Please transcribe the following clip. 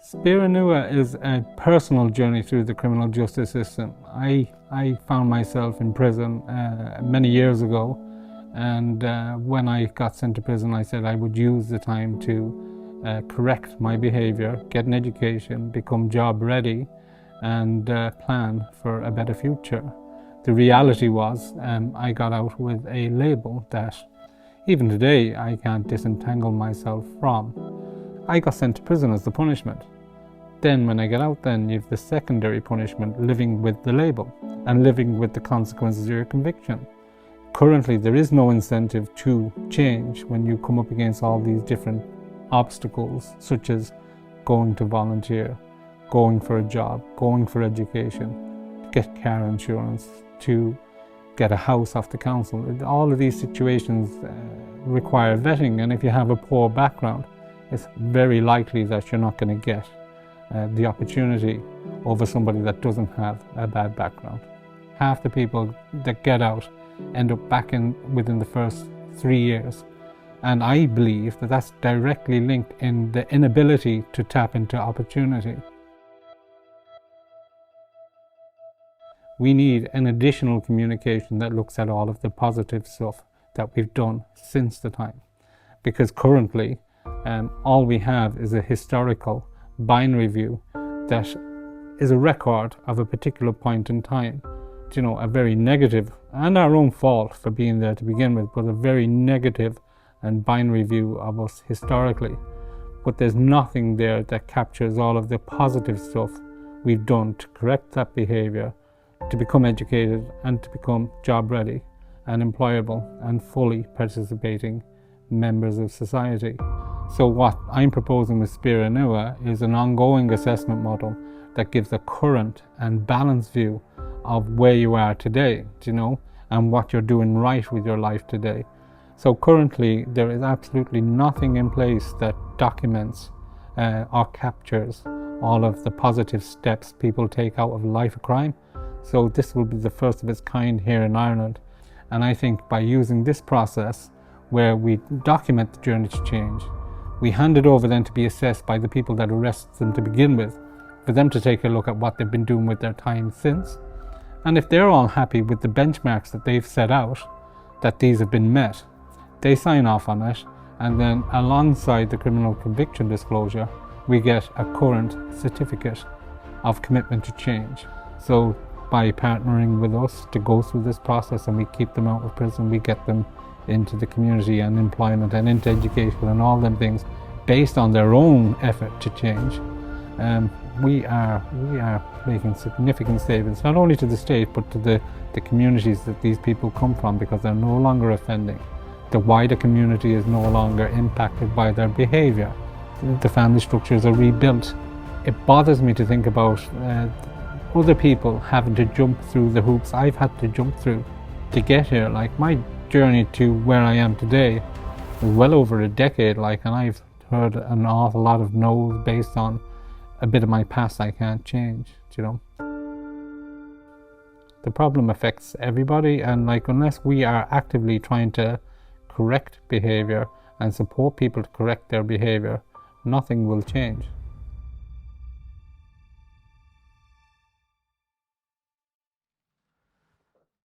Speira Nua is a personal journey through the criminal justice system. I found myself in prison many years ago, and when I got sent to prison, I said I would use the time to correct my behaviour, get an education, become job ready, and plan for a better future. The reality was I got out with a label that even today I can't disentangle myself from. I got sent to prison as the punishment. Then when I get out, then you have the secondary punishment, living with the label and living with the consequences of your conviction. Currently, there is no incentive to change when you come up against all these different obstacles, such as going to volunteer, going for a job, going for education, to get car insurance, to get a house off the council. All of these situations require vetting, and if you have a poor background, it's very likely that you're not going to get the opportunity over somebody that doesn't have a bad background. Half the people that get out end up back in within the first 3 years, and I believe that that's directly linked in the inability to tap into opportunity. We need an additional communication that looks at all of the positive stuff that we've done since the time, because currently all we have is a historical binary view that is a record of a particular point in time. You know, a very negative, and our own fault for being there to begin with, but a very negative and binary view of us historically. But there's nothing there that captures all of the positive stuff we've done to correct that behaviour, to become educated and to become job ready and employable and fully participating members of society. So what I'm proposing with Speira Nua is an ongoing assessment model that gives a current and balanced view of where you are today, you know, and what you're doing right with your life today. So currently there is absolutely nothing in place that documents or captures all of the positive steps people take out of a life of crime. So this will be the first of its kind here in Ireland. And I think by using this process where we document the journey to change, we hand it over then to be assessed by the people that arrest them to begin with, for them to take a look at what they've been doing with their time since. And if they're all happy with the benchmarks that they've set out, that these have been met, they sign off on it, and then alongside the criminal conviction disclosure, we get a current certificate of commitment to change. So by partnering with us to go through this process and we keep them out of prison, we get them into the community and employment and into education and all them things based on their own effort to change. We are making significant savings, not only to the state but to the communities that these people come from, because they're no longer offending. The wider community is no longer impacted by their behaviour. The family structures are rebuilt. It bothers me to think about other people having to jump through the hoops I've had to jump through to get here. Like, my journey to where I am today is well over a decade, and I've heard an awful lot of no's based on a bit of my past I can't change, you know. The problem affects everybody, and unless we are actively trying to correct behaviour and support people to correct their behaviour, nothing will change.